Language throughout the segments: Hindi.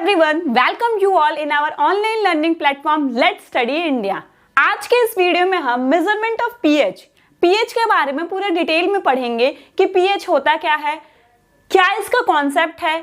everyone, welcome you all in our online learning platform Let's Study India। आज के इस वीडियो में हम मेजरमेंट ऑफ पीएच के बारे में पूरे डिटेल में पढ़ेंगे कि पीएच होता क्या है, क्या इसका कॉन्सेप्ट है,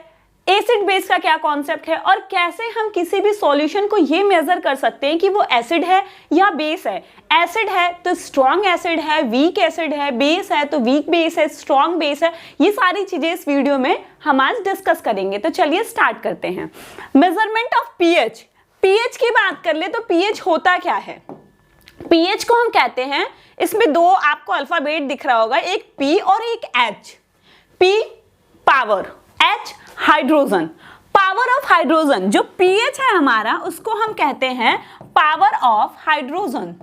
एसिड बेस का क्या कॉन्सेप्ट है और कैसे हम किसी भी सॉल्यूशन को ये मेजर कर सकते हैं कि वो एसिड है या बेस है। एसिड है तो स्ट्रॉन्ग एसिड है, वीक एसिड है, बेस है तो वीक बेस है, स्ट्रॉन्ग बेस है। ये सारी चीजें इस वीडियो में हम आज डिस्कस करेंगे। तो चलिए स्टार्ट करते हैं। मेजरमेंट ऑफ पीएच की बात कर ले तो पीएच होता क्या है। पीएच को हम कहते हैं, इसमें दो आपको अल्फाबेट दिख रहा होगा, एक पी और एक H. P power, H hydrogen. Power of hydrogen, जो पीएच है हमारा उसको हम कहते हैं power of hydrogen.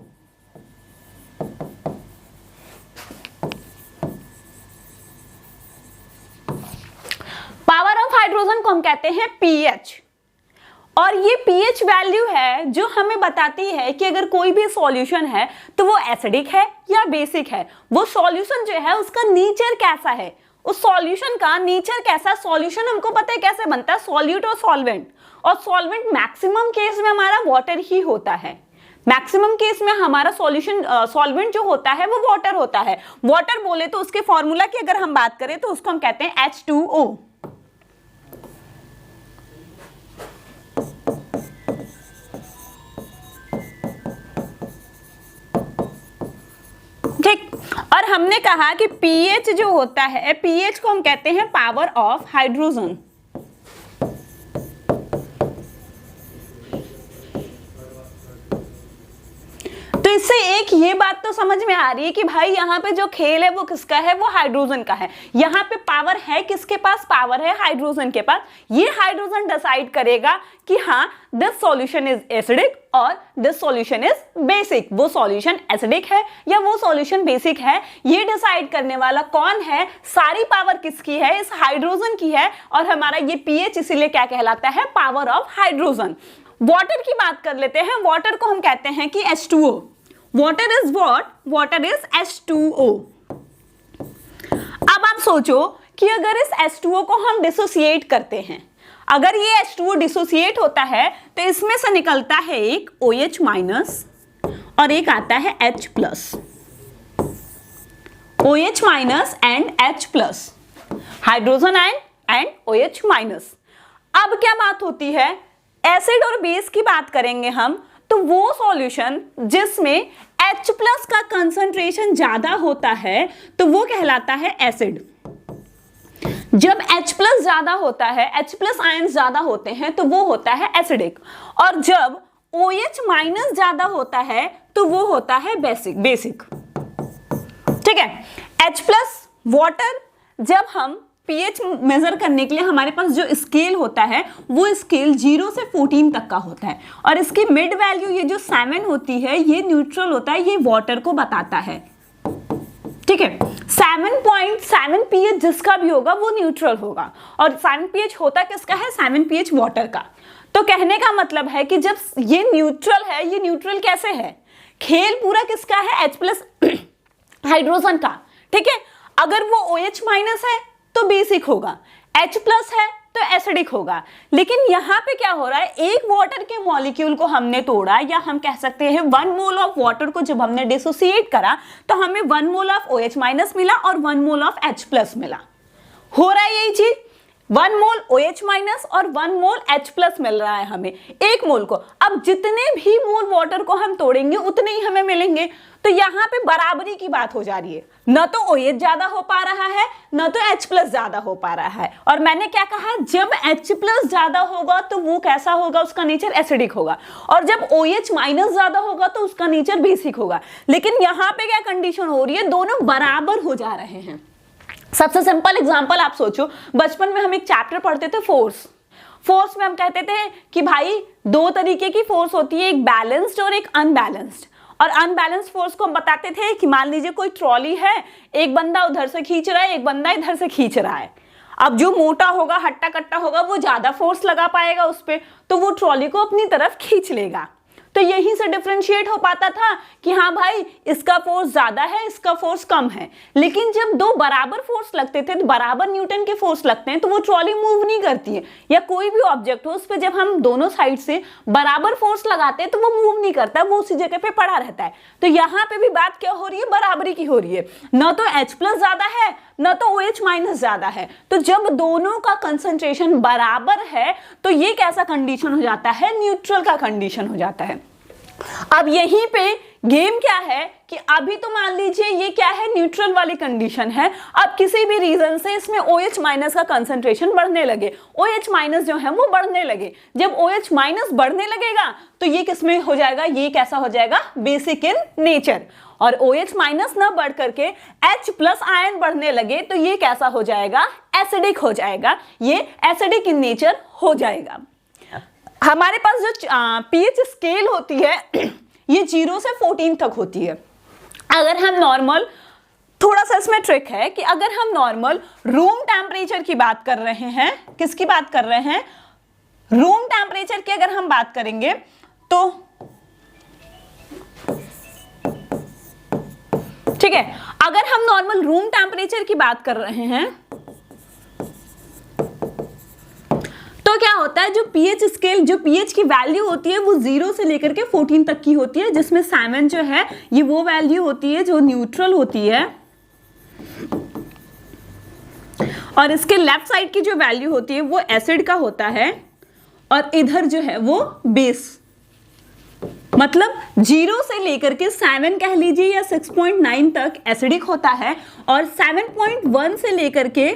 Power of hydrogen को हम कहते हैं पीएच। और ये पीएच वैल्यू है जो हमें बताती है कि अगर कोई भी सॉल्यूशन है तो वो एसिडिक है या बेसिक है। वो सॉल्यूशन जो है उसका नेचर कैसा है, उस सॉल्यूशन का नेचर कैसा। सॉल्यूशन हमको पता है कैसे बनता है, सॉल्यूट और सॉल्वेंट। और सॉल्वेंट मैक्सिमम केस में हमारा वाटर ही होता है। मैक्सिमम केस में हमारा सॉल्वेंट जो होता है वो वाटर होता है। वाटर बोले तो उसके फॉर्मूला की अगर हम बात करें तो उसको हम कहते हैं H2O। ठीक। और हमने कहा कि पीएच जो होता है, पीएच को हम कहते हैं पावर ऑफ हाइड्रोजन। तो इससे एक ये बात तो समझ में आ रही है कि भाई यहाँ पे जो खेल है वो किसका है, वो हाइड्रोजन का है। यहाँ पे पावर है किसके पास, पावर है हाइड्रोजन के पास। ये हाइड्रोजन डिसाइड करेगा कि हाँ दिस सॉल्यूशन इज एसिडिक और दिस सॉल्यूशन इज बेसिक। वो सॉल्यूशन एसिडिक है या वो सॉल्यूशन बेसिक है, ये डिसाइड करने वाला कौन है। सारी पावर किसकी है, इस हाइड्रोजन की है। और हमारा ये पीएच इसीलिए क्या कहलाता है, पावर ऑफ हाइड्रोजन। वाटर की बात कर लेते हैं। वाटर को हम कहते हैं कि H2O। Water is what, water is H2O। अब आप सोचो कि अगर इस H2O को हम डिसोसिएट करते हैं, अगर ये H2O डिसोसिएट होता है तो इसमें से निकलता है एक OH माइनस और एक आता है H plus. OH minus and H plus, hydrogen ion and OH minus. अब क्या बात होती है, एसिड और बेस की बात करेंगे हम, तो वो सॉल्यूशन जिसमें H प्लस का कंसंट्रेशन ज्यादा होता है तो वो कहलाता है एसिड। जब H प्लस ज्यादा होता है, H प्लस आयन ज्यादा होते हैं तो वो होता है एसिडिक। और जब OH माइनस ज्यादा होता है तो वो होता है बेसिक। ठीक है। H प्लस वाटर, जब हम पीएच मेजर करने के लिए हमारे पास जो स्केल होता है वो स्केल 0 से 14 तक का होता है। और इसकी मिड वैल्यू ये जो 7 होती है ये न्यूट्रल होता है, ये वाटर को बताता है। ठीक है। 7.7 पीएच जिसका भी होगा वो न्यूट्रल होगा। और 7 पीएच होता किसका है, 7 पीएच वाटर का। तो कहने का मतलब है कि जब ये न्यूट्रल है, ये न्यूट्रल कैसे है, खेल पूरा किसका है, H प्लस हाइड्रोजन का। ठीक है। अगर वो OH माइनस है तो बेसिक होगा, H प्लस है तो एसिडिक होगा। लेकिन यहाँ पे क्या हो रहा है, एक वाटर के मॉलिक्यूल को हमने तोड़ा, या हम कह सकते हैं 1 मोल ऑफ वाटर को जब हमने डिसोसिएट करा तो हमें 1 मोल ऑफ OH माइनस मिला और 1 मोल ऑफ H प्लस मिला। हो रहा है यही चीज, 1 मोल OH माइनस और 1 मोल H प्लस मिल रहा है हमें एक मोल को। अब जितने भी मोल वाटर को हम तोड़ेंगे उतने ही हमें मिलेंगे। तो यहाँ पे बराबरी की बात हो जा रही है, न तो OH ज्यादा हो पा रहा है न तो H प्लस ज्यादा हो पा रहा है। और मैंने क्या कहा, जब H प्लस ज्यादा होगा तो वो कैसा होगा, उसका नेचर एसिडिक होगा। और जब OH माइनस ज्यादा होगा तो उसका नेचर बेसिक होगा। लेकिन यहाँ पे क्या कंडीशन हो रही है, दोनों बराबर हो जा रहे हैं। सबसे सिंपल एग्जांपल आप सोचो, बचपन में हम एक चैप्टर पढ़ते थे फोर्स में हम कहते थे कि भाई दो तरीके की फोर्स होती है, एक बैलेंस्ड और एक अनबैलेंस्ड। और अनबैलेंस्ड फोर्स को हम बताते थे कि मान लीजिए कोई ट्रॉली है, एक बंदा उधर से खींच रहा है, एक बंदा इधर से खींच रहा है। अब जो मोटा होगा, हट्टा कट्टा होगा, वो ज्यादा फोर्स लगा पाएगा उस पर, तो वो ट्रॉली को अपनी तरफ खींच लेगा। तो यहीं से डिफरेंशिएट हो पाता था कि हाँ भाई इसका फोर्स ज्यादा है, इसका फोर्स कम है। लेकिन जब दो बराबर फोर्स लगते थे, तो बराबर न्यूटन के फोर्स लगते हैं, तो वो ट्रॉली मूव नहीं करती है, या कोई भी ऑब्जेक्ट हो उस पर जब हम दोनों साइड से बराबर फोर्स लगाते हैं तो वो मूव नहीं करता, वो उसी जगह पे पड़ा रहता है। तो यहाँ पे भी बात क्या हो रही है, बराबरी की हो रही है, न तो H प्लस ज्यादा है न तो OH माइनस ज्यादा है। तो जब दोनों का कंसंट्रेशन बराबर है तो ये कैसा कंडीशन हो जाता है, न्यूट्रल का कंडीशन हो जाता है। अब यहीं पे गेम क्या है कि अभी तो मान लीजिए ये क्या है, न्यूट्रल वाली कंडीशन है। अब किसी भी रीजन से इसमें OH माइनस का कंसंट्रेशन बढ़ने लगे, OH माइनस जो है वो बढ़ने लगे। जब OH माइनस बढ़ने लगेगा तो ये किसमें हो जाएगा, ये कैसा हो जाएगा, बेसिक इन नेचर। और OH माइनस ना बढ़ करके H प्लस आयन बढ़ने लगे तो ये कैसा हो जाएगा, एसिडिक हो जाएगा, ये एसिडिक इन नेचर हो जाएगा। हमारे पास जो pH स्केल होती है ये 0 से 14 तक होती है। अगर हम नॉर्मल, थोड़ा सा इसमें ट्रिक है कि अगर हम नॉर्मल रूम टेम्परेचर की बात कर रहे हैं, किसकी बात कर रहे हैं, रूम टेम्परेचर की अगर हम बात करेंगे तो ठीक है, अगर हम नॉर्मल रूम टेम्परेचर की बात कर रहे हैं तो क्या होता है, जो pH स्केल, जो pH की वैल्यू होती है वो 0 से लेकर के 14 तक की होती है, जिसमें 7 जो है ये वो वैल्यू होती है जो न्यूट्रल होती है, और इसके लेफ्ट साइड की जो वैल्यू होती है वो एसिड का होता है, और इधर जो है वो बेस। मतलब 0 से लेकर के 7 कह लीजिए या 6.9 तक एसिडिक होता है, और 7.1 से लेकर के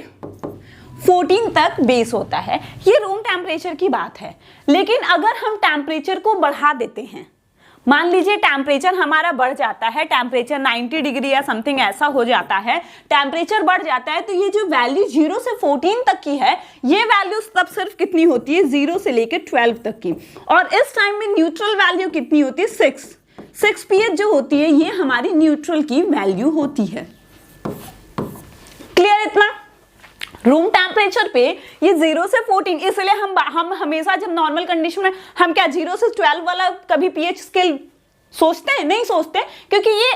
14 तक बेस होता है। ये रूम टेम्परेचर की बात है। लेकिन अगर हम टेम्परेचर को बढ़ा देते हैं, मान लीजिए टेम्परेचर हमारा बढ़ जाता है, टेम्परेचर 90 डिग्री या समथिंग ऐसा हो जाता है, टेम्परेचर बढ़ जाता है, तो ये जो वैल्यू 0 से 14 तक की है ये वैल्यू तब सिर्फ कितनी होती है, 0 से लेकर 12 तक की। और इस टाइम में न्यूट्रल वैल्यू कितनी होती है, 6 pH जो होती है ये हमारी न्यूट्रल की वैल्यू होती है। क्लियर इतना? रूम टेम्परेचर पे ये 0 से 14, इसलिए हम हमेशा जब नॉर्मल कंडीशन में हम क्या 0 से 12 वाला कभी pH स्केल सोचते हैं, नहीं सोचते, क्योंकि ये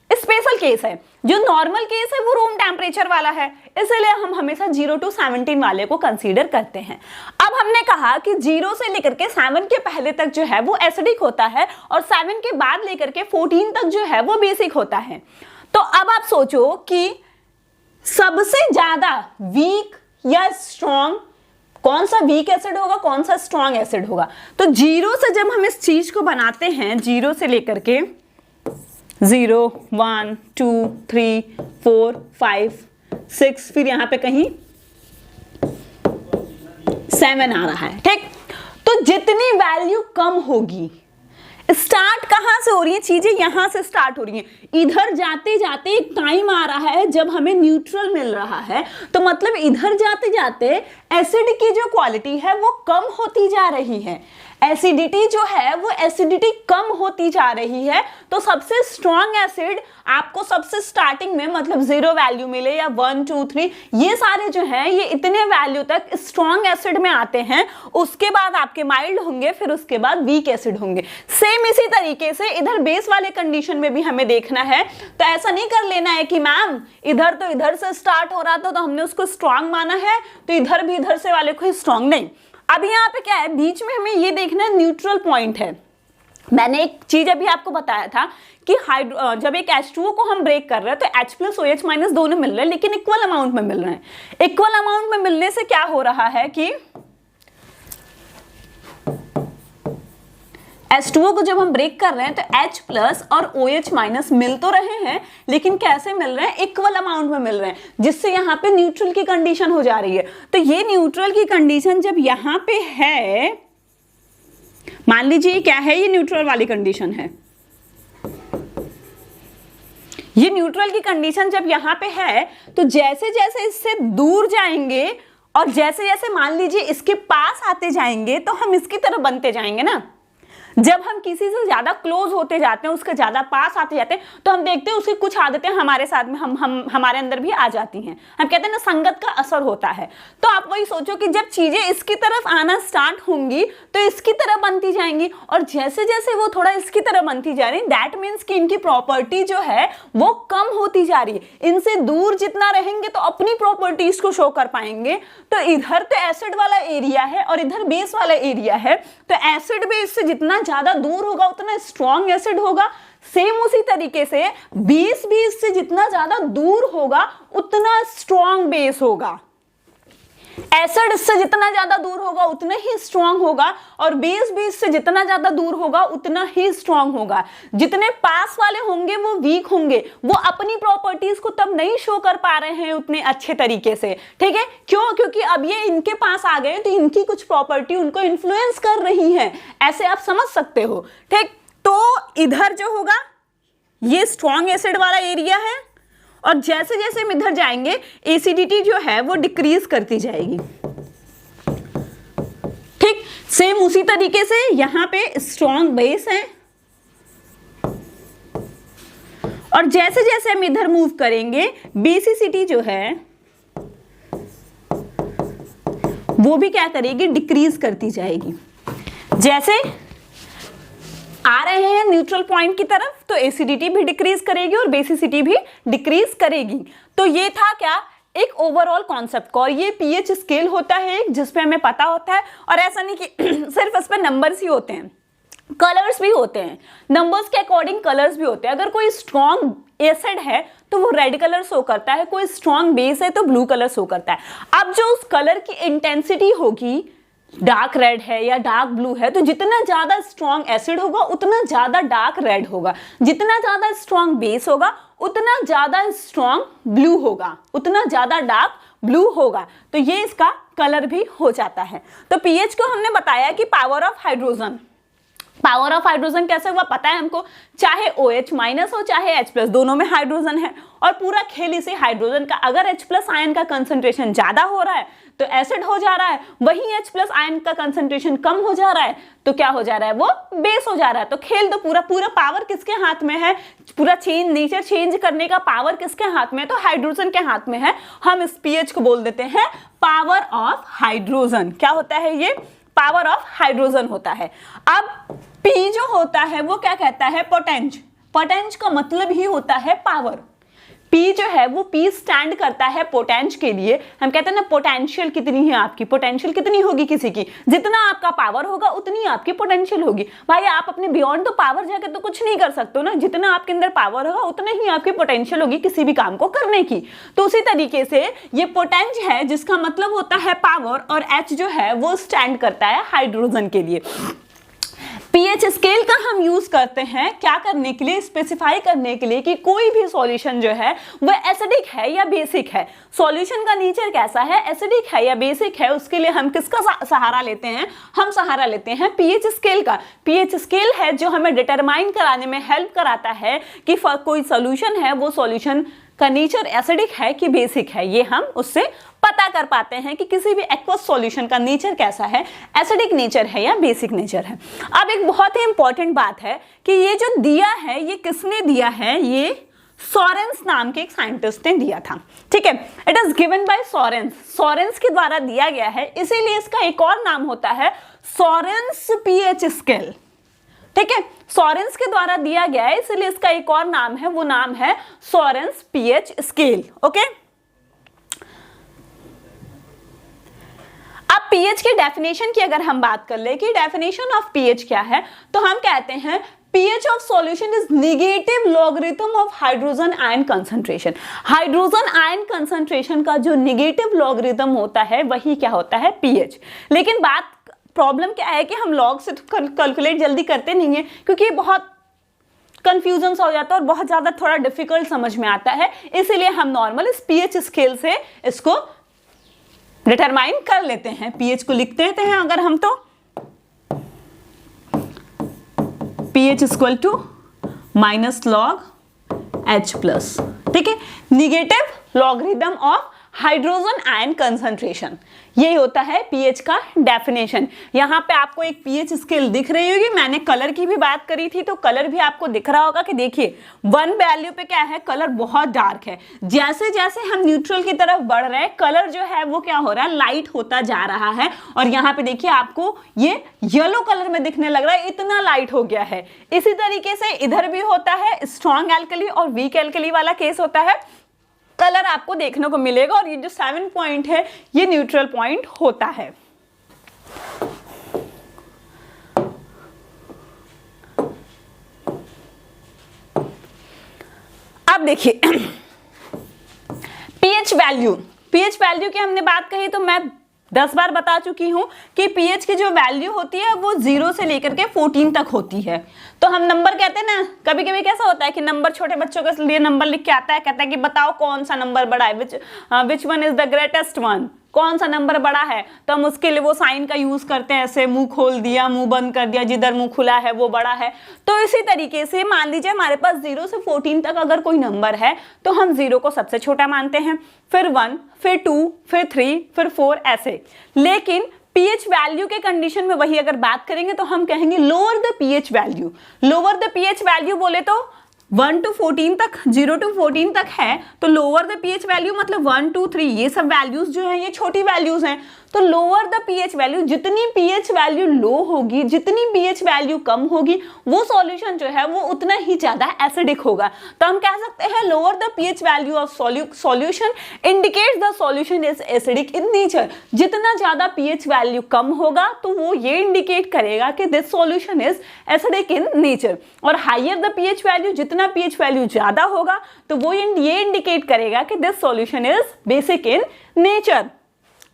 स्पेशल केस है। जो नॉर्मल केस है वो रूम टेम्परेचर वाला है, इसलिए हम हमेशा 0 to 17 वाले को कंसीडर करते हैं। अब हमने कहा कि 0 से लेकर के 7 के पहले तक जो है वो एसिडिक होता है, और 7 के बाद लेकर के 14 तक जो है वो बेसिक होता है। तो अब आप सोचो कि सबसे ज्यादा वीक या स्ट्रॉन्ग कौन सा वीक एसिड होगा, कौन सा स्ट्रॉन्ग एसिड होगा। तो 0 से जब हम इस चीज को बनाते हैं, 0 से लेकर के 0, 1, 2, 3, 4, 5, 6, फिर यहां पे कहीं 7 आ रहा है, ठीक। तो जितनी वैल्यू कम होगी, स्टार्ट कहां से हो रही है, चीजें यहां से स्टार्ट हो रही हैं। इधर जाते जाते एक टाइम आ रहा है जब हमें न्यूट्रल मिल रहा है, तो मतलब इधर जाते जाते एसिड की जो क्वालिटी है वो कम होती जा रही है, एसिडिटी जो है वो एसिडिटी कम होती जा रही है। तो सबसे स्ट्रॉन्ग एसिड आपको सबसे स्टार्टिंग में मतलब 0 वैल्यू मिले या 1, 2, 3, ये सारे जो हैं ये इतने वैल्यू तक स्ट्रॉन्ग एसिड में आते हैं, उसके बाद आपके माइल्ड होंगे, फिर उसके बाद वीक एसिड होंगे। सेम इसी तरीके से इधर बेस वाले कंडीशन में भी हमें देखना है। तो ऐसा नहीं कर लेना है कि मैम इधर तो इधर से स्टार्ट हो रहा था तो हमने उसको स्ट्रॉन्ग माना है, तो इधर भी इधर से वाले को स्ट्रॉन्ग नहीं। अब यहाँ पे क्या है, बीच में हमें ये देखना है न्यूट्रल पॉइंट है। मैंने एक चीज अभी आपको बताया था कि जब एक H2O को हम ब्रेक कर रहे हैं तो H प्लस OH माइनस दोनों मिल रहे हैं, लेकिन इक्वल अमाउंट में मिल रहे हैं। इक्वल अमाउंट में मिलने से क्या हो रहा है कि H2O को जब हम ब्रेक कर रहे हैं तो H प्लस और OH माइनस मिल तो रहे हैं, लेकिन कैसे मिल रहे हैं, इक्वल अमाउंट में मिल रहे हैं, जिससे यहाँ पे न्यूट्रल की कंडीशन हो जा रही है। तो ये न्यूट्रल की कंडीशन जब यहाँ पे है, मान लीजिए क्या है, ये न्यूट्रल वाली कंडीशन है, ये न्यूट्रल की कंडीशन जब यहाँ पे है, तो जैसे जैसे इससे दूर जाएंगे और जैसे जैसे मान लीजिए इसके पास आते जाएंगे तो हम इसकी तरह बनते जाएंगे ना। जब हम किसी से ज्यादा क्लोज होते जाते हैं, उसके ज्यादा पास आते जाते हैं, तो हम देखते हैं उसकी कुछ आदतें हमारे साथ में हमारे अंदर भी आ जाती हैं। हम कहते हैं ना, संगत का असर होता है। तो आप वही सोचो कि जब चीजें इसकी तरफ आना स्टार्ट होंगी तो इसकी तरफ बनती जाएंगी, और जैसे जैसे वो थोड़ा इसकी तरफ बनती जा रही, दैट मीन्स कि इनकी प्रॉपर्टी जो है वो कम होती जा रही है। इनसे दूर जितना रहेंगे तो अपनी प्रॉपर्टीज को शो कर पाएंगे। तो इधर तो एसिड वाला एरिया है और इधर बेस वाला एरिया है, तो एसिड बेस से जितना ज्यादा दूर होगा उतना स्ट्रॉन्ग एसिड होगा। सेम उसी तरीके से बेस भी इससे जितना ज्यादा दूर होगा उतना स्ट्रॉन्ग बेस होगा। एसिड इससे जितना ज्यादा दूर होगा उतना ही स्ट्रॉन्ग होगा, और बेस भी इससे जितना ज्यादा दूर होगा उतना ही स्ट्रॉन्ग होगा। जितने पास वाले होंगे वो वीक होंगे, वो अपनी प्रॉपर्टीज को तब नहीं शो कर पा रहे हैं उतने अच्छे तरीके से। ठीक है, क्यों? क्योंकि अब ये इनके पास आ गए तो इनकी कुछ प्रॉपर्टी उनको इन्फ्लुएंस कर रही है, ऐसे आप समझ सकते हो। ठीक, तो इधर जो होगा ये स्ट्रॉन्ग एसिड वाला एरिया है, और जैसे जैसे हम इधर जाएंगे एसिडिटी जो है वो डिक्रीज करती जाएगी। ठीक, सेम उसी तरीके से यहां पे स्ट्रॉन्ग बेस है, और जैसे जैसे हम इधर मूव करेंगे बेसिसिटी जो है वो भी क्या करेगी, डिक्रीज करती जाएगी। जैसे आ रहे हैं न्यूट्रल पॉइंट की तरफ तो एसिडिटी भी डिक्रीज करेगी और बेसिसिटी भी डिक्रीज करेगी। तो ये था क्या, एक ओवरऑल कॉन्सेप्ट। और ये पीएच स्केल होता है जिसपे हमें पता होता है, और ऐसा नहीं कि सिर्फ इस पे नंबर्स ही होते हैं, कलर्स भी होते हैं, नंबर्स के अकॉर्डिंग कलर्स भी होते हैं। अगर कोई स्ट्रॉन्ग एसिड है तो वो रेड कलर शो करता है, कोई स्ट्रॉन्ग बेस है तो ब्लू कलर शो करता है। अब जो उस कलर की इंटेंसिटी होगी, डार्क रेड है या डार्क ब्लू है, तो जितना ज्यादा स्ट्रॉन्ग एसिड होगा उतना ज्यादा डार्क रेड होगा, जितना ज्यादा स्ट्रॉन्ग बेस होगा उतना ज्यादा स्ट्रॉन्ग ब्लू होगा, उतना ज्यादा डार्क ब्लू होगा। तो ये इसका कलर भी हो जाता है। तो पीएच को हमने बताया कि power of hydrogen, power of hydrogen कैसे हुआ पता है हमको, चाहे OH- हो चाहे H+, दोनों में हाइड्रोजन है, और पूरा खेल इसी हाइड्रोजन का। अगर H+ आयन का कंसंट्रेशन ज्यादा हो रहा है तो एसिड हो जा रहा है, वहीं H+ आयन का कंसंट्रेशन कम हो जा रहा है तो क्या हो जा रहा है, वो बेस हो जा रहा है। तो खेल तो पूरा पावर किसके हाथ में है, पूरा नेचर चेंज करने का पावर किसके हाथ में है, तो हाइड्रोजन के हाथ में है। हम इस पीएच को बोल देते हैं पावर ऑफ हाइड्रोजन। क्या होता है ये, पावर ऑफ हाइड्रोजन होता है। अब P जो होता है वो क्या कहता है, पोटेंज। पोटेंज का मतलब ही होता है पावर। P जो है वो P स्टैंड करता है पोटेंज के लिए। हम कहते हैं ना, पोटेंशियल कितनी है आपकी, पोटेंशियल कितनी होगी किसी की, जितना आपका पावर होगा उतनी आपकी पोटेंशियल होगी। भाई आप अपने बियॉन्ड तो पावर जाके तो कुछ नहीं कर सकते हो ना, जितना आपके अंदर पावर होगा उतना ही आपकी पोटेंशियल होगी किसी भी काम को करने की। तो उसी तरीके से ये पोटेंज है जिसका मतलब होता है पावर, और H जो है वो स्टैंड करता है हाइड्रोजन के लिए। पीएच स्केल का हम यूज करते हैं क्या करने के लिए, स्पेसिफाई करने के लिए कि कोई भी सॉल्यूशन जो है वह एसिडिक है या बेसिक है, सॉल्यूशन का नेचर कैसा है, एसिडिक है या बेसिक है। उसके लिए हम किसका सहारा लेते हैं, हम सहारा लेते हैं पीएच स्केल का। पीएच स्केल है जो हमें डिटरमाइन कराने में हेल्प कराता है कि कोई सॉल्यूशन है वो सॉल्यूशन का नेचर एसिडिक है कि बेसिक है। ये हम उससे पता कर पाते हैं कि किसी भी एक्वस सॉल्यूशन का नेचर कैसा है, एसिडिक नेचर है या बेसिक नेचर है। अब एक बहुत ही इंपॉर्टेंट बात है कि ये जो दिया है ये किसने दिया है, ये सोरेंस नाम के एक साइंटिस्ट ने दिया था। ठीक है, इट इज गिवन बाय सोरेंस, सोरेंस के द्वारा दिया गया है, इसीलिए इसका एक और नाम होता है सोरेंस पीएच स्केल। ठीक है, सोरेंस के द्वारा दिया गया है इसलिए इसका एक और नाम है, वो नाम है सोरेंस पीएच स्केल। ओके, अब पीएच के डेफिनेशन की अगर हम बात कर ले कि डेफिनेशन ऑफ पीएच क्या है, तो हम कहते हैं pH of solution is negative logarithm of hydrogen ion concentration। Hydrogen ion concentration का जो नेगेटिव लॉगरिथम होता है वही क्या होता है, pH। लेकिन बात प्रॉब्लम क्या है कि हम लॉग से कैलकुलेट जल्दी करते नहीं है, क्योंकि ये बहुत कंफ्यूजन हो जाता है और बहुत ज्यादा थोड़ा डिफिकल्ट समझ में आता है, इसीलिए हम नॉर्मल इस पीएच स्केल से इसको डिटरमाइन कर लेते हैं। पीएच को लिखते रहते हैं अगर हम, तो pH equal to minus log H plus. ठीक है, negative logarithm of hydrogen ion concentration. यही होता है पीएच का डेफिनेशन। यहाँ पे आपको एक पीएच स्केल दिख रही होगी, मैंने कलर की भी बात करी थी तो कलर भी आपको दिख रहा होगा कि देखिए 1 वैल्यू पे क्या है, कलर बहुत डार्क है। जैसे जैसे हम न्यूट्रल की तरफ बढ़ रहे हैं कलर जो है वो क्या हो रहा है, लाइट होता जा रहा है। और यहाँ पे देखिए आपको ये येलो कलर में दिखने लग रहा है, इतना लाइट हो गया है। इसी तरीके से इधर भी होता है, स्ट्रॉन्ग एल्कली और वीक एल्कली वाला केस होता है, कलर आपको देखने को मिलेगा। और ये जो 7 पॉइंट है ये न्यूट्रल पॉइंट होता है। अब देखिए पीएच वैल्यू की हमने बात कही तो मैं 10 बार बता चुकी हूं कि पीएच की जो वैल्यू होती है वो 0 से लेकर के 14 तक होती है। तो हम नंबर कहते हैं ना, कभी कभी कैसा होता है कि नंबर छोटे बच्चों के लिए नंबर लिख के आता है, कहता है कि बताओ कौन सा नंबर बड़ा है, which one is the greatest one, कौन सा नंबर बड़ा है। तो हम उसके लिए वो साइन का यूज करते हैं, ऐसे मुंह खोल दिया, मुंह बंद कर दिया, जिधर मुंह खुला है वो बड़ा है। तो इसी तरीके से मान लीजिए हमारे पास 0 से 14 तक अगर कोई नंबर है तो हम 0 को सबसे छोटा मानते हैं, फिर 1, फिर 2, फिर 3, फिर 4 ऐसे। लेकिन पीएच वैल्यू के कंडीशन में वही अगर बात करेंगे तो हम कहेंगे lower the pH value. Lower the pH value बोले तो 1 to 14 तक, 0 to 14 तक है तो लोअर द पीएच वैल्यू मतलब 1, 2, 3 ये सब वैल्यूज जो है ये छोटी वैल्यूज हैं। तो लोअर द पीएच वैल्यू, जितनी पीएच वैल्यू लो होगी, जितनी पीएच वैल्यू कम होगी, वो सॉल्यूशन जो है वो उतना ही ज्यादा एसिडिक होगा। तो हम कह सकते हैं lower the pH value of solution indicates the solution is acidic in nature. जितना ज्यादा पीएच वैल्यू कम होगा तो वो ये इंडिकेट करेगा कि this solution is acidic in nature. और हायर द पीएच वैल्यू, जितना पीएच वैल्यू ज्यादा होगा तो वो ये इंडिकेट करेगा कि this solution is basic in nature.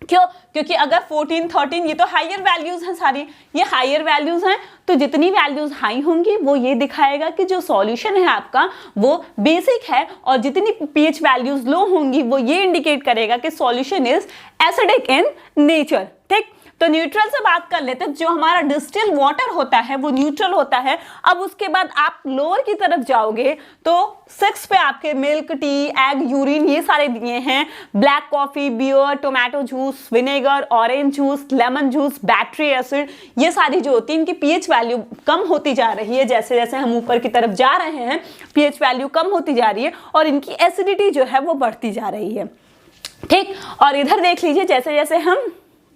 क्यों? क्योंकि अगर 14, 13 ये तो हायर वैल्यूज हैं, सारी ये हायर वैल्यूज हैं, तो जितनी वैल्यूज हाई होंगी वो ये दिखाएगा कि जो सॉल्यूशन है आपका वो बेसिक है। और जितनी पीएच वैल्यूज लो होंगी वो ये इंडिकेट करेगा कि solution is acidic in nature. ठीक, तो न्यूट्रल से बात कर लेते हैं। जो हमारा डिस्टिल वाटर होता है वो न्यूट्रल होता है। अब उसके बाद आप लोअर की तरफ जाओगे तो 6 पे आपके मिल्क, टी, एग, यूरिन ये सारे दिए हैं। Black coffee, beer, tomato juice, vinegar, orange juice, lemon juice, battery acid, ये सारी जो होती है इनकी पीएच वैल्यू कम होती जा रही है। जैसे जैसे हम ऊपर की तरफ जा रहे हैं पीएच वैल्यू कम होती जा रही है और इनकी एसिडिटी जो है वो बढ़ती जा रही है। ठीक, और इधर देख लीजिए जैसे जैसे हम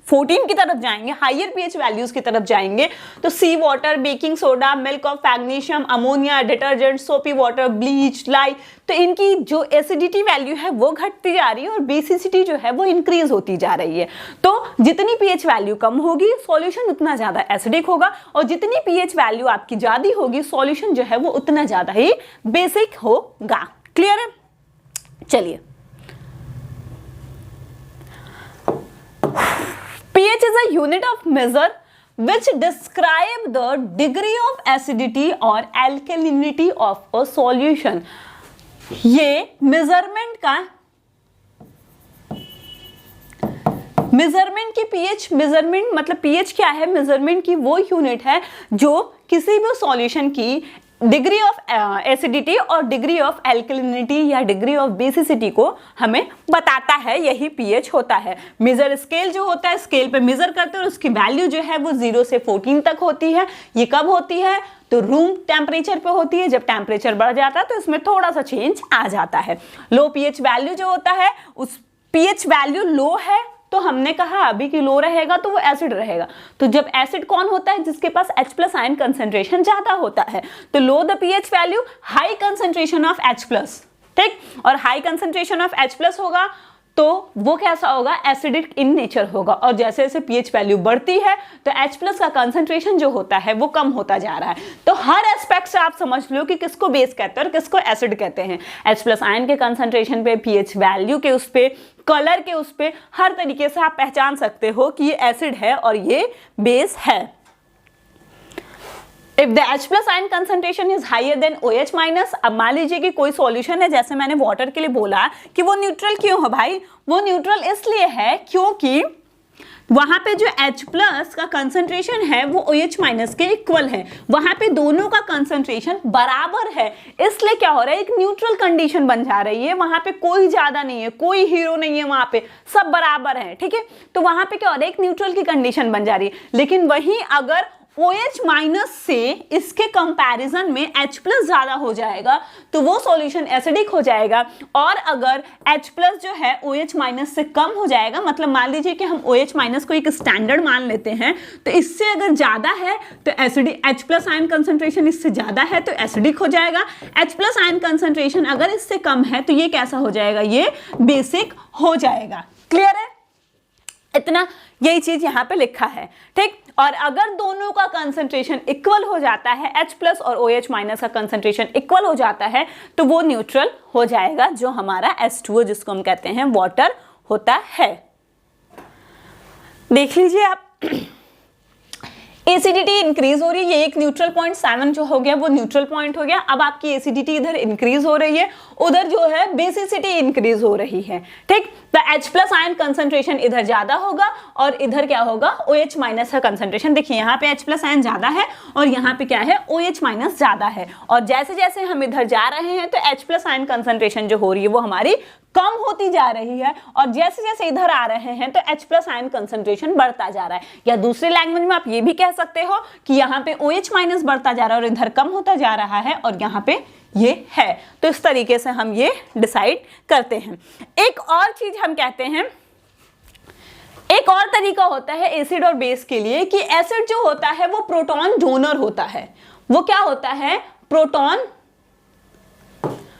14 की तरफ जाएंगे, हायर पीएच वैल्यूज की तरफ जाएंगे तो sea water, baking soda, milk of magnesium, ammonia, detergent, soapy water, bleach, lye, तो इनकी जो एसिडिटी वैल्यू है वो घटती जा रही है और बेसिसिटी जो है वो इंक्रीज होती जा रही है। तो जितनी पीएच वैल्यू कम होगी सॉल्यूशन उतना ज्यादा एसिडिक होगा और जितनी पीएच वैल्यू आपकी ज्यादा होगी सॉल्यूशन जो है वो उतना ज्यादा ही बेसिक होगा। क्लियर है? चलिए, pH is a unit of measure which describe the degree of acidity or alkalinity of a solution। ये मेजरमेंट की pH, मेजरमेंट मतलब pH क्या है, मेजरमेंट की वो यूनिट है जो किसी भी सॉल्यूशन की डिग्री ऑफ एसिडिटी और डिग्री ऑफ एल्कलिनिटी या डिग्री ऑफ बेसिसिटी को हमें बताता है। यही पीएच होता है। मेजर स्केल जो होता है, स्केल पे मेजर करते हैं और उसकी वैल्यू जो है वो 0 से 14 तक होती है। ये कब होती है? तो रूम टेम्परेचर पे होती है। जब टेम्परेचर बढ़ जाता है तो इसमें थोड़ा सा चेंज आ जाता है। लो पीएच वैल्यू जो होता है, उस पीएच वैल्यू लो है तो हमने कहा अभी कि लो रहेगा तो वो एसिड रहेगा। तो जब एसिड कौन होता है? जिसके पास H+ आयन कंसंट्रेशन ज्यादा होता है। तो low the pH value, high concentration of H+। ठीक, और हाई कंसंट्रेशन ऑफ H+ होगा तो वो कैसा होगा? एसिडिक इन नेचर होगा। और जैसे जैसे पीएच वैल्यू बढ़ती है तो H+ का कंसंट्रेशन जो होता है वो कम होता जा रहा है। तो हर एस्पेक्ट से आप समझ लो कि किसको बेस कहते हैं और किसको एसिड कहते हैं। H+ आयन के कंसंट्रेशन पे, पीएच वैल्यू के उस पे, कलर के उस पे, हर तरीके से आप पहचान सकते हो कि ये एसिड है और ये बेस है। If the H+ ion concentration is higher than OH-, अब मान लीजिए कि कोई सॉल्यूशन है, जैसे मैंने वाटर के लिए बोला कि वो न्यूट्रल क्यों है भाई? वो न्यूट्रल इसलिए है क्योंकि वहां पे जो H प्लस का कंसंट्रेशन है वो OH माइनस के इक्वल है, वहां पे दोनों का कंसंट्रेशन बराबर है, इसलिए क्या हो रहा है, एक न्यूट्रल कंडीशन बन जा रही है, वहां पे कोई ज्यादा नहीं है, कोई हीरो नहीं है, वहां पे सब बराबर है, ठीक है। तो वहां पे क्या हो रहा है, एक न्यूट्रल की कंडीशन बन जा रही है। लेकिन वहीं अगर OH माइनस से इसके कंपैरिजन में H प्लस ज्यादा हो जाएगा तो वो सॉल्यूशन एसिडिक हो जाएगा, और अगर H प्लस जो है OH माइनस से कम हो जाएगा, मतलब मान लीजिए कि हम OH माइनस को एक स्टैंडर्ड मान लेते हैं, तो इससे अगर ज्यादा है तो acidic, H plus ion concentration इससे ज्यादा है तो एसिडिक हो जाएगा, H प्लस आयन कंसंट्रेशन अगर इससे कम है तो ये कैसा हो जाएगा, ये बेसिक हो जाएगा। क्लियर है, इतना यही चीज यहाँ पे लिखा है, ठीक। और अगर दोनों का कंसंट्रेशन इक्वल हो जाता है, H प्लस और OH माइनस का कंसंट्रेशन इक्वल हो जाता है, तो वो न्यूट्रल हो जाएगा, जो हमारा H2O जिसको हम कहते हैं वाटर होता है। देख लीजिए आप, एसिडिटी इंक्रीज हो रही है, ये एक न्यूट्रल पॉइंट 7 जो हो गया वो न्यूट्रल पॉइंट हो गया। अब आपकी एसिडिटी इधर इंक्रीज हो रही है, उधर जो है बेसिसिटी इंक्रीज हो रही है, ठीक। तो H प्लस आयन कंसंट्रेशन इधर ज्यादा होगा और इधर क्या होगा, OH माइनस का कंसंट्रेशन। देखिए यहाँ पे H प्लस आयन ज्यादा है और यहाँ पे क्या है, OH माइनस ज्यादा है, और जैसे जैसे हम इधर जा रहे हैं तो H प्लस आयन कंसंट्रेशन जो हो रही है वो हमारी कम होती जा रही है, और जैसे जैसे इधर आ रहे हैं तो H प्लस आयन कंसंट्रेशन बढ़ता जा रहा है। या दूसरे लैंग्वेज में आप ये भी कह सकते हो कि यहाँ पे OH माइनस बढ़ता जा रहा है और इधर कम होता जा रहा है, और यहाँ पे ये है। तो इस तरीके से हम ये डिसाइड करते हैं। एक और चीज हम कहते हैं, एक और तरीका होता है एसिड और बेस के लिए कि एसिड जो होता है वो प्रोटॉन डोनर होता है। वो क्या होता है, प्रोटॉन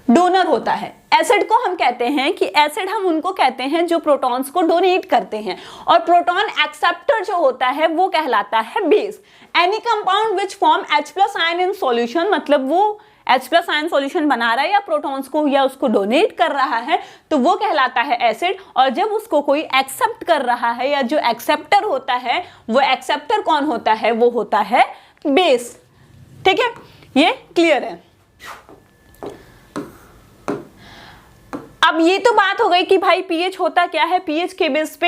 डोनर होता है। एसिड को हम कहते हैं कि एसिड हम उनको कहते हैं जो प्रोटॉन्स को डोनेट करते हैं, और प्रोटॉन एक्सेप्टर जो होता है वो कहलाता है base. Any compound which form H plus ion in solution, मतलब वो H प्लस आयन सॉल्यूशन बना रहा है या प्रोटॉन्स को या उसको डोनेट कर रहा है, तो वो कहलाता है एसिड। और जब उसको कोई एक्सेप्ट कर रहा है या जो एक्सेप्टर होता है, वो एक्सेप्टर कौन होता है, वो होता है बेस। ठीक है, ये क्लियर है। अब ये तो बात हो गई कि भाई पीएच होता क्या है, पीएच के बेस पे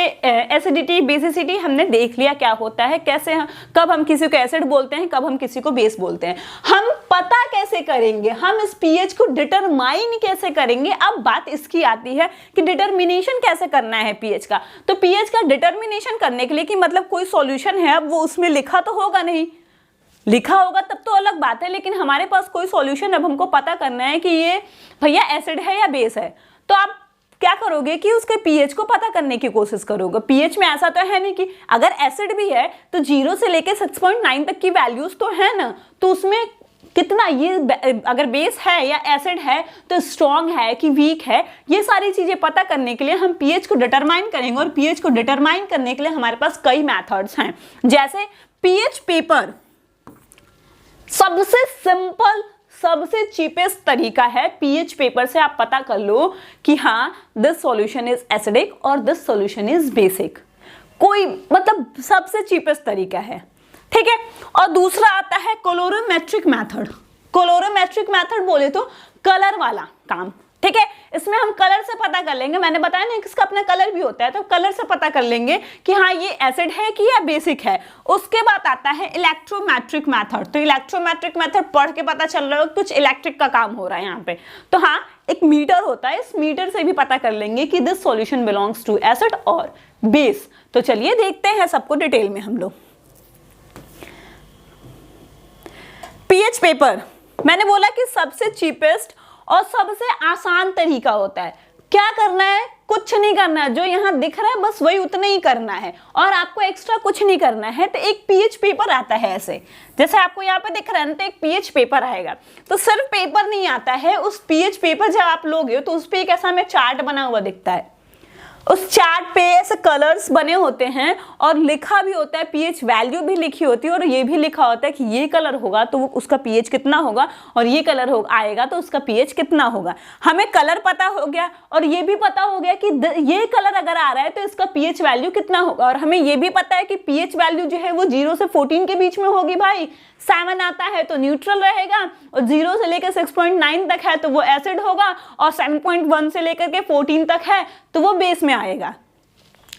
एसिडिटी बेसिसिटी हमने देख लिया क्या होता है, कैसे कब हम किसी को एसिड बोलते हैं, कब हम किसी को बेस बोलते हैं। हम पता कैसे करेंगे, हम इस पीएच को डिटरमाइन कैसे करेंगे। अब बात इसकी आती है कि डिटरमिनेशन कैसे करना है पीएच का। तो पीएच का डिटरमिनेशन करने के लिए कि मतलब कोई सॉल्यूशन है, अब वो उसमें लिखा तो होगा नहीं, लिखा होगा तब तो अलग बात है, लेकिन हमारे पास कोई सॉल्यूशन, अब हमको पता करना है कि ये भैया एसिड है या बेस है। तो आप क्या करोगे कि उसके पीएच को पता करने की कोशिश करोगे। पीएच में ऐसा तो है नहीं कि अगर एसिड भी है तो 0 से लेके 6.9 तक की वैल्यूज तो है ना, तो उसमें कितना ये अगर बेस है या एसिड है तो स्ट्रॉन्ग है कि वीक है, ये सारी चीजें पता करने के लिए हम पीएच को डिटरमाइन करेंगे। और पीएच को डिटरमाइन करने के लिए हमारे पास कई मेथड्स हैं, जैसे पीएच पेपर सबसे सिंपल सबसे चीपेस्ट तरीका है। पीएच पेपर से आप पता कर लो कि हाँ दिस सॉल्यूशन इज एसिडिक और दिस सॉल्यूशन इज बेसिक, कोई मतलब सबसे चीपेस्ट तरीका है, ठीक है। और दूसरा आता है कोलोरोमेट्रिक मेथड। कोलोरोमेट्रिक मेथड बोले तो कलर वाला काम, ठीक है। इसमें हम कलर से पता कर लेंगे, मैंने बताया ना किसका अपना कलर भी होता है, तो कलर से पता कर लेंगे कि हाँ ये एसिड है कि या बेसिक है। उसके बाद आता है इलेक्ट्रोमेट्रिक मेथड। तो इलेक्ट्रोमेट्रिक मेथड पढ़ के पता चल रहा है कुछ इलेक्ट्रिक का काम हो रहा है यहाँ पे। तो हाँ एक मीटर होता है, इस मीटर से भी पता कर लेंगे कि this solution belongs to acid और बेस। तो चलिए देखते हैं सबको डिटेल में हम लोग। पीएच पेपर मैंने बोला कि सबसे चीपेस्ट और सबसे आसान तरीका होता है। क्या करना है, कुछ नहीं करना है, जो यहां दिख रहा है बस वही उतना ही करना है और आपको एक्स्ट्रा कुछ नहीं करना है। तो एक पीएच पेपर आता है ऐसे, जैसे आपको यहाँ पे दिख रहा है ना, तो एक पीएच पेपर आएगा। तो सिर्फ पेपर नहीं आता है, उस पीएच पेपर जब आप लोगे तो उस पे एक ऐसा हमें चार्ट बना हुआ दिखता है। उस चार्ट पे ऐसे कलर्स बने होते हैं और लिखा भी होता है, पीएच वैल्यू भी लिखी होती है और ये भी लिखा होता है कि ये कलर होगा तो उसका पीएच कितना होगा और ये कलर आएगा तो उसका पीएच कितना होगा। हमें कलर पता हो गया और ये भी पता हो गया कि ये कलर अगर आ रहा है तो इसका पीएच वैल्यू कितना होगा। और हमें ये भी पता है कि पीएच वैल्यू जो है वो 0 से 14 के बीच में होगी। भाई 7 आता है तो न्यूट्रल रहेगा, और 0 से लेकर 6.9 तक है तो वो एसिड होगा, और 7.1 से लेकर के 14 तक है तो वो बेस में आएगा।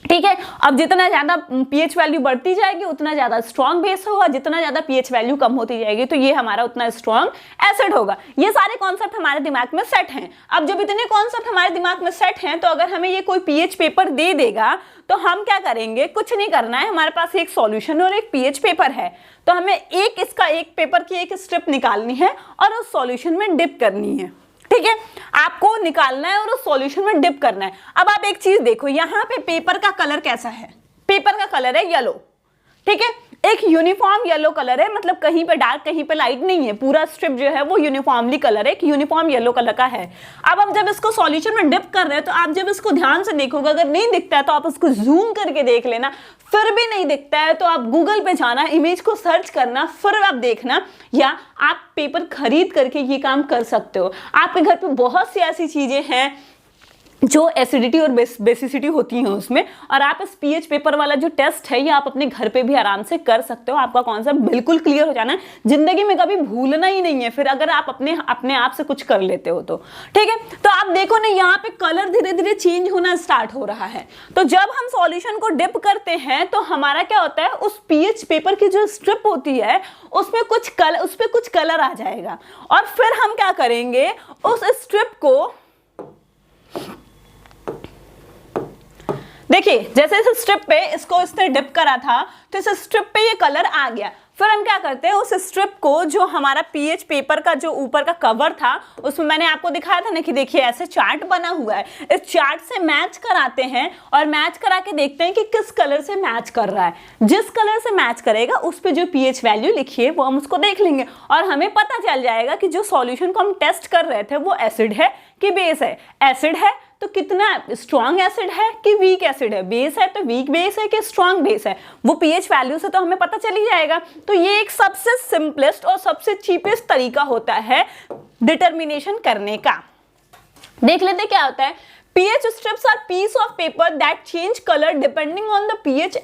ठीक है। अब जितना ज्यादा पीएच वैल्यू बढ़ती जाएगी उतना ज्यादा स्ट्रॉन्ग बेस होगा, जितना ज्यादा पीएच वैल्यू कम होती जाएगी तो ये हमारा उतना स्ट्रॉन्ग एसिड होगा। ये सारे कॉन्सेप्ट हमारे दिमाग में सेट हैं। अब जब इतने कॉन्सेप्ट हमारे दिमाग में सेट हैं तो अगर हमें ये कोई पीएच पेपर दे देगा तो हम क्या करेंगे, कुछ नहीं करना है, हमारे पास एक सॉल्यूशन और एक पीएच पेपर है तो हमें एक पेपर की एक स्ट्रिप निकालनी है और उस सॉल्यूशन में डिप करनी है। ठीक है, आपको निकालना है और उस सॉल्यूशन में डिप करना है। अब आप एक चीज देखो, यहाँ पे पेपर का कलर कैसा है, पेपर का कलर है येलो। ठीक है, एक यूनिफॉर्म येलो कलर है, मतलब कहीं पे डार्क कहीं पे लाइट नहीं है, पूरा स्ट्रिप जो है वो यूनिफॉर्मली कलर है, एक यूनिफॉर्म येलो कलर का है। अब हम जब इसको सॉल्यूशन में डिप कर रहे हैं तो आप जब इसको ध्यान से देखोगे, अगर नहीं दिखता है तो आप इसको जूम करके देख लेना, फिर भी नहीं दिखता है तो आप गूगल पे जाना, इमेज को सर्च करना, फिर आप देखना, या आप पेपर खरीद करके ये काम कर सकते हो। आपके घर पे बहुत सी ऐसी चीजें हैं जो एसिडिटी और बेसिसिटी होती है उसमें, और आप इस पीएच पेपर वाला जो टेस्ट है ये आप अपने घर पे भी आराम से कर सकते हो। आपका कॉन्सेप्ट बिल्कुल क्लियर हो जाना है, जिंदगी में कभी भूलना ही नहीं है फिर अगर आप अपने आप से कुछ कर लेते हो तो। ठीक है, तो आप देखो ना यहाँ पे कलर धीरे धीरे चेंज होना स्टार्ट हो रहा है। तो जब हम सॉल्यूशन को डिप करते हैं तो हमारा क्या होता है, उस पीएच पेपर की जो स्ट्रिप होती है उसमें कुछ कलर आ जाएगा, और फिर हम क्या करेंगे, उस स्ट्रिप को देखिए, जैसे इस स्ट्रिप पे इसको इसने डिप करा था तो इस स्ट्रिप पे ये कलर आ गया। फिर हम क्या करते हैं, उस स्ट्रिप को जो हमारा पीएच पेपर का जो ऊपर का कवर था उसमें मैंने आपको दिखाया था ना कि देखिए ऐसे चार्ट बना हुआ है, इस चार्ट से मैच कराते हैं और मैच करा के देखते हैं कि किस कलर से मैच कर रहा है। जिस कलर से मैच करेगा उस पे जो पीएच वैल्यू लिखी है वो हम उसको देख लेंगे और हमें पता चल जाएगा कि जो सॉल्यूशन को हम टेस्ट कर रहे थे वो एसिड है कि बेस है। एसिड है तो कितना स्ट्रॉन्ग एसिड है कि वीक एसिड है, बेस है तो वीक बेस है कि स्ट्रॉन्ग बेस है, वो पीएच वैल्यू से तो हमें पता चल ही जाएगा। तो ये एक सबसे सिंपलेस्ट और सबसे चीपेस्ट तरीका होता है डिटर्मिनेशन करने का। देख लेते क्या होता है। pH strips are piece of paper that change color depending on the pH,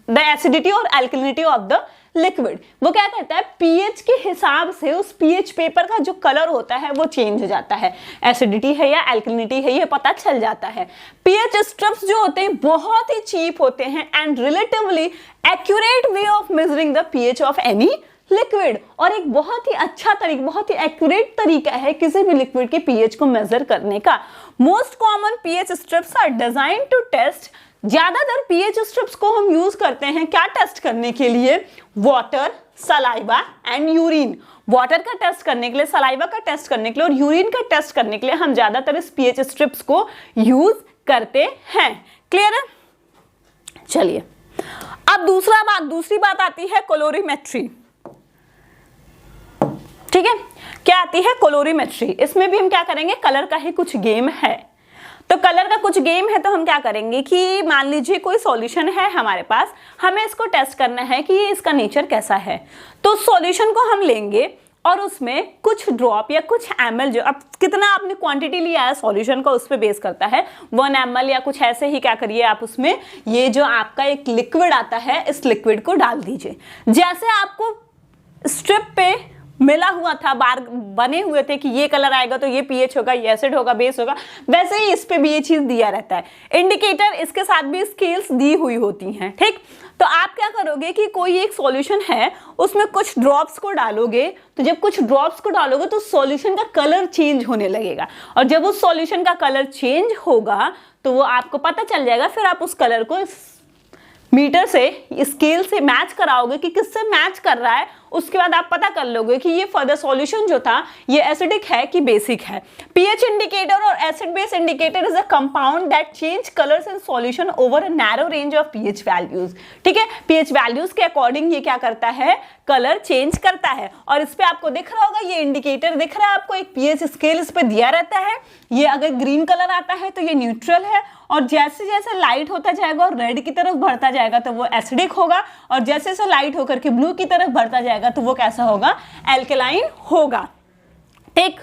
the acidity or alkalinity of the liquid. वो क्या कहता है, पीएच के हिसाब से उस पीएच पेपर का जो कलर होता है वो चेंज हो जाता है, एसिडिटी है या एल्कलिनिटी है ये पता चल जाता है। पीएच स्ट्रिप्स जो होते हैं बहुत ही चीप होते हैं and relatively accurate way of measuring the pH of any liquid, और एक बहुत ही अच्छा तरीका, बहुत ही एक्यूरेट तरीका है किसी भी लिक्विड के पीएच को मेजर करने का। Most common pH strips are design to test, ज्यादातर पीएच स्ट्रिप्स को हम यूज करते हैं क्या टेस्ट करने के लिए, water, saliva and urine. Water का टेस्ट करने के लिए, सलाइवा का टेस्ट करने के लिए और यूरिन का टेस्ट करने के लिए हम ज्यादातर इस पीएच स्ट्रिप्स को यूज करते हैं। क्लियर है? चलिए अब दूसरी बात आती है कोलोरीमेट्री। ठीक है, क्या आती है कोलोरीमेट्री। इसमें भी हम क्या करेंगे, कलर का ही कुछ गेम है। तो कलर का कुछ गेम है तो हम क्या करेंगे कि मान लीजिए कोई सॉल्यूशन है हमारे पास, हमें इसको टेस्ट करना है कि इसका नेचर कैसा है। तो सॉल्यूशन को हम लेंगे और उसमें कुछ ड्रॉप या कुछ ml, जो अब कितना आपने क्वांटिटी लिया है सॉल्यूशन का उस पर बेस करता है, 1 ml या कुछ ऐसे ही क्या करिए आप उसमें ये जो आपका एक लिक्विड आता है इस लिक्विड को डाल दीजिए। जैसे आपको स्ट्रिप पे मिला हुआ था, बार बने हुए थे कि ये कलर आएगा तो ये पीएच होगा, ये एसिड होगा, बेस होगा, वैसे ही इस पे भी ये चीज दिया रहता है। इंडिकेटर इसके साथ भी स्केल्स दी हुई होती हैं। ठीक, तो आप क्या करोगे कि कोई एक सॉल्यूशन है उसमें कुछ ड्रॉप्स को डालोगे, तो जब कुछ ड्रॉप्स को डालोगे तो सॉल्यूशन का कलर चेंज होने लगेगा, और जब उस सॉल्यूशन का कलर चेंज होगा तो वो आपको पता चल जाएगा। फिर आप उस कलर को मीटर से, स्केल से मैच कराओगे कि किससे मैच कर रहा है, उसके बाद आप पता कर लोगे कि ये फर्दर सॉल्यूशन जो था ये एसिडिक है कि बेसिक है। पीएच इंडिकेटर और acid base indicator is a compound that change colours in solution over a narrow range of pH values. ठीक है, पीएच वैल्यूज के अकॉर्डिंग ये क्या करता है, कलर चेंज करता है। और इस पे आपको दिख रहा होगा, ये इंडिकेटर दिख रहा है आपको, एक पीएच स्केल इस पे दिया रहता है। ये अगर ग्रीन कलर आता है तो ये न्यूट्रल है, और जैसे जैसे लाइट होता जाएगा और रेड की तरफ बढ़ता जाएगा तो वो एसिडिक होगा, और जैसे जैसे लाइट होकर के ब्लू की तरफ बढ़ता जाएगा तो वो कैसा होगा, एल्कलाइन होगा। ठीक,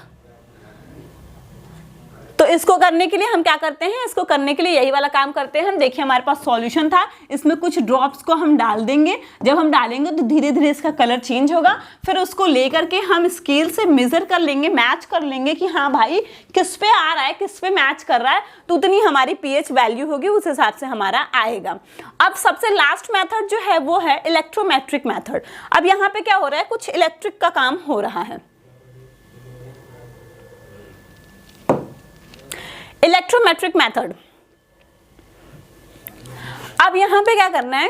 तो इसको करने के लिए हम क्या करते हैं, इसको करने के लिए यही वाला काम करते हैं हम। देखिए हमारे पास सॉल्यूशन था, इसमें कुछ ड्रॉप्स को हम डाल देंगे। जब हम डालेंगे तो धीरे धीरे इसका कलर चेंज होगा, फिर उसको लेकर के हम स्केल से मेजर कर लेंगे, मैच कर लेंगे कि हाँ भाई किस पे आ रहा है, किस पे मैच कर रहा है, तो उतनी हमारी पीएच वैल्यू होगी, उस हिसाब से हमारा आएगा। अब सबसे लास्ट मेथड जो है वो है इलेक्ट्रोमेट्रिक मेथड। अब यहाँ पे क्या हो रहा है, कुछ इलेक्ट्रिक का काम हो रहा है। इलेक्ट्रोमेट्रिक मेथड, अब यहां पे क्या करना है,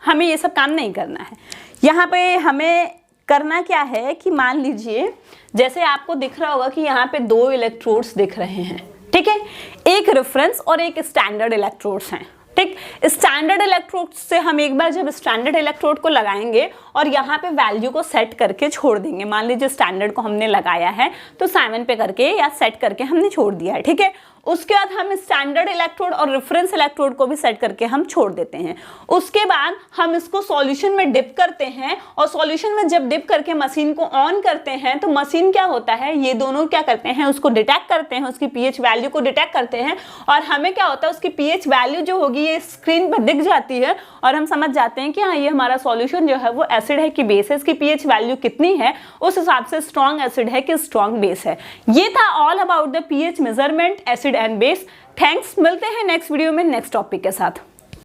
हमें ये सब काम नहीं करना है। यहां पे हमें करना क्या है कि मान लीजिए जैसे आपको दिख रहा होगा कि यहाँ पे 2 इलेक्ट्रोड्स दिख रहे हैं, ठीक है, एक रेफरेंस और एक स्टैंडर्ड इलेक्ट्रोड्स हैं, ठीक। स्टैंडर्ड इलेक्ट्रोड से हम एक बार जब स्टैंडर्ड इलेक्ट्रोड को लगाएंगे और यहाँ पे वैल्यू को सेट करके छोड़ देंगे, मान लीजिए स्टैंडर्ड को हमने लगाया है तो 7 पे करके या सेट करके हमने छोड़ दिया है, ठीक है। उसके बाद हम स्टैंडर्ड इलेक्ट्रोड और रेफरेंस इलेक्ट्रोड को भी सेट करके हम छोड़ देते हैं। उसके बाद हम इसको सॉल्यूशन में डिप करते हैं और सॉल्यूशन में जब डिप करके मशीन को ऑन करते हैं तो मशीन क्या होता है, ये दोनों क्या करते हैं, उसको डिटेक्ट करते हैं, उसकी पीएच वैल्यू को डिटेक्ट करते हैं और हमें क्या होता है, उसकी पीएच वैल्यू जो होगी ये स्क्रीन पर दिख जाती है और हम समझ जाते हैं कि हाँ ये हमारा सॉल्यूशन जो है वो एसिड है कि बेस है, इसकी पीएच वैल्यू कितनी है, उस हिसाब से स्ट्रॉन्ग एसिड है कि स्ट्रॉन्ग बेस है। ये था all about the pH measurement, acid and base. Thanks, मिलते हैं नेक्स्ट वीडियो में नेक्स्ट टॉपिक के साथ।